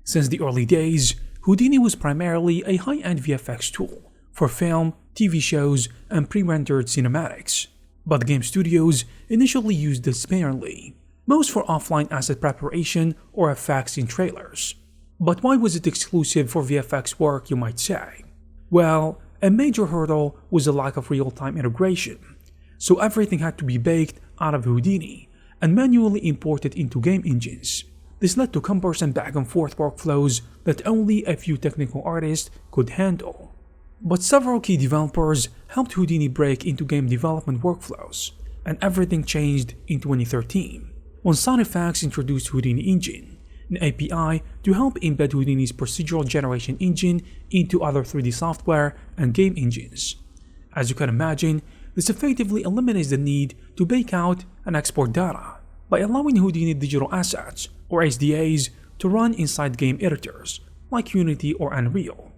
Since the early days, Houdini was primarily a high-end VFX tool for film, TV shows, and pre-rendered cinematics, but game studios initially used it sparingly, most for offline asset preparation or effects in trailers. But why was it exclusive for VFX work, you might say? Well, a major hurdle was the lack of real-time integration, so everything had to be baked out of Houdini and manually imported into game engines. This led to cumbersome back-and-forth workflows that only a few technical artists could handle. But several key developers helped Houdini break into game development workflows, and everything changed in 2013 when SideFX introduced Houdini Engine, an API to help embed Houdini's procedural generation engine into other 3D software and game engines. As you can imagine, this effectively eliminates the need to bake out and export data by allowing Houdini digital assets, or SDAs, to run inside game editors like Unity or Unreal.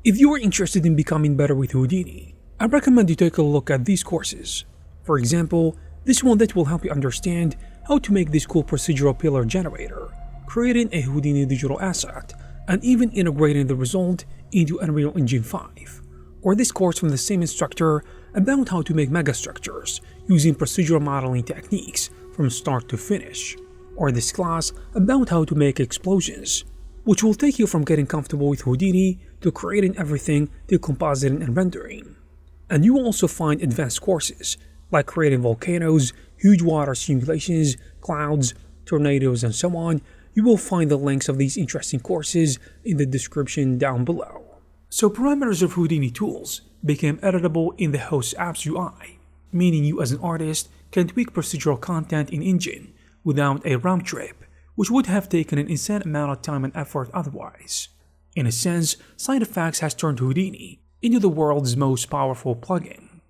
If you are interested in becoming better with Houdini, I recommend you take a look at these courses. For example, this one that will help you understand how to make this cool procedural pillar generator, creating a Houdini digital asset, and even integrating the result into Unreal Engine 5. Or this course from the same instructor about how to make megastructures using procedural modeling techniques from start to finish. Or this class about how to make explosions, which will take you from getting comfortable with Houdini to creating everything to compositing and rendering. And you will also find advanced courses like creating volcanoes, huge water simulations, clouds, tornadoes, and so on. You will find the links of these interesting courses in the description down below. So parameters of Houdini tools became editable in the host app's UI, meaning you as an artist can tweak procedural content in Engine without a round trip, which would have taken an insane amount of time and effort otherwise. In a sense, SideFX has turned Houdini into the world's most powerful plugin.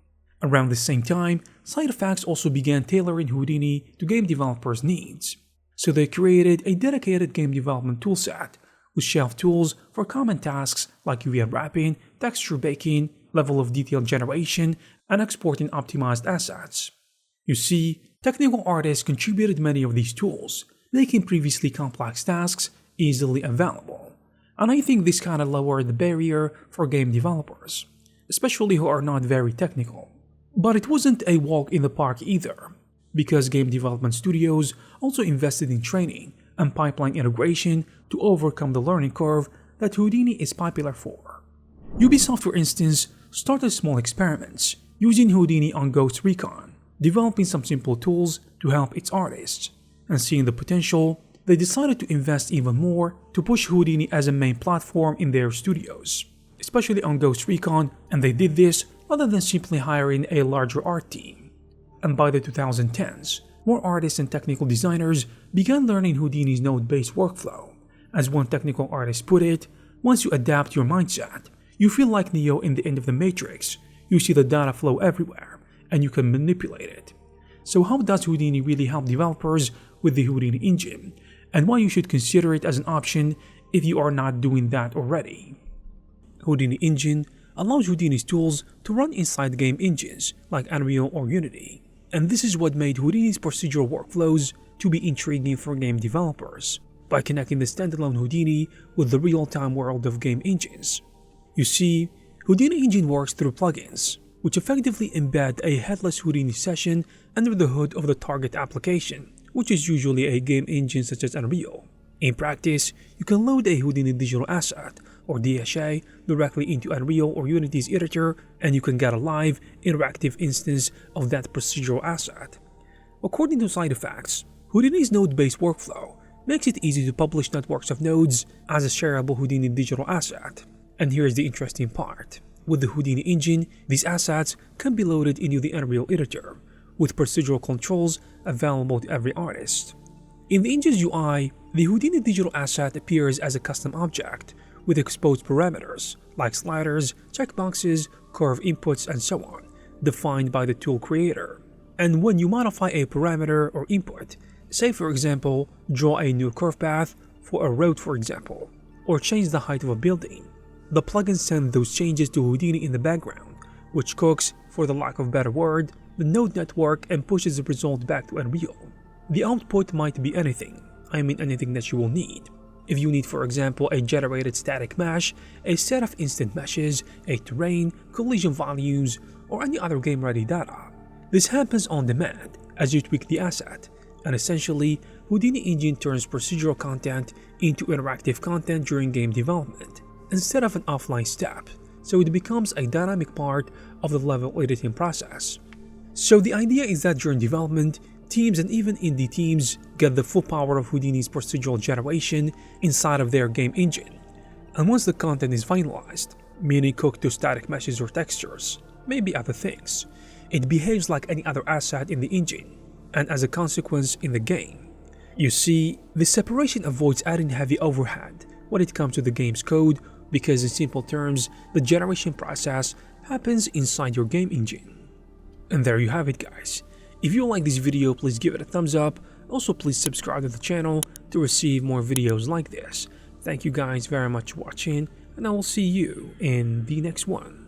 Around the same time, SideFX also began tailoring Houdini to game developers' needs. So they created a dedicated game development toolset with shelf tools for common tasks like UV unwrapping, texture baking, level of detail generation, and exporting optimized assets. You see, technical artists contributed many of these tools, making previously complex tasks easily available. And I think this kinda lowered the barrier for game developers, especially who are not very technical. But it wasn't a walk in the park either, because game development studios also invested in training and pipeline integration to overcome the learning curve that Houdini is popular for. Ubisoft, for instance, started small experiments using Houdini on Ghost Recon, developing some simple tools to help its artists, and seeing the potential, they decided to invest even more to push Houdini as a main platform in their studios, especially on Ghost Recon, and they did this rather than simply hiring a larger art team. And by the 2010s, more artists and technical designers began learning Houdini's node-based workflow. As one technical artist put it, once you adapt your mindset, you feel like Neo in the end of the Matrix. You see the data flow everywhere, and you can manipulate it. So how does Houdini really help developers with the Houdini Engine, and why you should consider it as an option if you are not doing that already? Houdini Engine allows Houdini's tools to run inside game engines like Unreal or Unity, and this is what made Houdini's procedural workflows to be intriguing for game developers, by connecting the standalone Houdini with the real-time world of game engines. You see, Houdini Engine works through plugins, which effectively embed a headless Houdini session under the hood of the target application, which is usually a game engine such as Unreal. In practice, you can load a Houdini digital asset, or DSA, directly into Unreal or Unity's editor, and you can get a live, interactive instance of that procedural asset. According to SideFX, Houdini's node-based workflow makes it easy to publish networks of nodes as a shareable Houdini digital asset. And here's the interesting part. With the Houdini Engine, these assets can be loaded into the Unreal editor, with procedural controls available to every artist. In the engine's UI, the Houdini digital asset appears as a custom object with exposed parameters like sliders, checkboxes, curve inputs, and so on, defined by the tool creator. And when you modify a parameter or input, say for example, draw a new curve path for a road for example, or change the height of a building, the plugin sends those changes to Houdini in the background, which cooks, for the lack of a better word, the node network and pushes the result back to Unreal. The output might be anything, I mean anything that you will need. If you need, for example, a generated static mesh, a set of instant meshes, a terrain, collision values, or any other game-ready data. This happens on demand as you tweak the asset, and essentially, Houdini Engine turns procedural content into interactive content during game development, instead of an offline step, so it becomes a dynamic part of the level editing process. So the idea is that during development, teams and even indie teams get the full power of Houdini's procedural generation inside of their game engine. And once the content is finalized, meaning cooked to static meshes or textures, maybe other things, it behaves like any other asset in the engine, and as a consequence in the game. You see, this separation avoids adding heavy overhead when it comes to the game's code because in simple terms, the generation process happens inside your game engine. And there you have it, guys. If you like this video, please give it a thumbs up. Also, please subscribe to the channel to receive more videos like this. Thank you guys very much for watching, and I will see you in the next one.